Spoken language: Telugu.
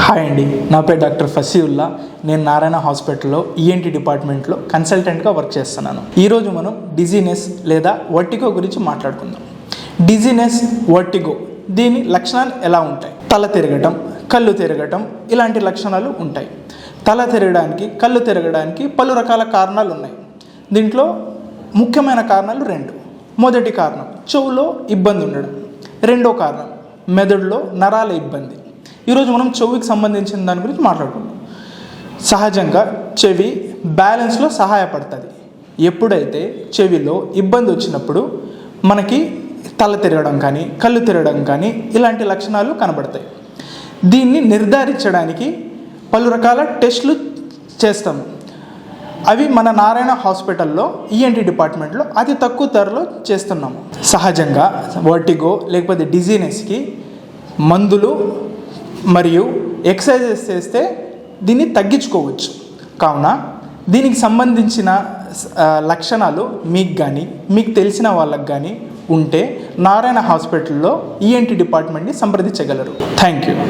హాయ్ అండి, నా పేరు డాక్టర్ ఫసీవుల్లా. నేను నారాయణ హాస్పిటల్లో ఈఎన్టీ డిపార్ట్మెంట్లో కన్సల్టెంట్గా వర్క్ చేస్తున్నాను. ఈరోజు మనం డిజీనెస్ లేదా వర్టిగో గురించి మాట్లాడుకుందాం. డిజీనెస్, వర్టిగో దీని లక్షణాలు ఎలా ఉంటాయి? తల తిరగటం, కళ్ళు తిరగటం ఇలాంటి లక్షణాలు ఉంటాయి. తల తిరగడానికి, కళ్ళు తిరగడానికి పలు రకాల కారణాలు ఉన్నాయి. దీంట్లో ముఖ్యమైన కారణాలు రెండు. మొదటి కారణం చెవులో ఇబ్బంది ఉండడం. రెండో కారణం మెదడులో నరాల ఇబ్బంది. ఈరోజు మనం చెవికి సంబంధించిన దాని గురించి మాట్లాడుకుందాం. సహజంగా చెవి బ్యాలెన్స్లో సహాయపడుతుంది. ఎప్పుడైతే చెవిలో ఇబ్బంది వచ్చినప్పుడు మనకి తల తిరగడం కానీ, కళ్ళు తిరగడం కానీ ఇలాంటి లక్షణాలు కనబడతాయి. దీన్ని నిర్ధారించడానికి పలు రకాల టెస్టులు చేస్తాము. అవి మన నారాయణ హాస్పిటల్లో ఈఎన్టీ డిపార్ట్మెంట్లో అతి తక్కువ ధరలో చేస్తున్నాము. సహజంగా వర్టిగో లేకపోతే డిజీనెస్కి మందులు మరియు ఎక్సర్సైజెస్ చేస్తే దీన్ని తగ్గించుకోవచ్చు. కావున దీనికి సంబంధించిన లక్షణాలు మీకు కానీ, మీకు తెలిసిన వాళ్ళకి కానీ ఉంటే నారాయణ హాస్పిటల్లో ఈఎన్టీ డిపార్ట్మెంట్ని సంప్రదించగలరు. Thank you.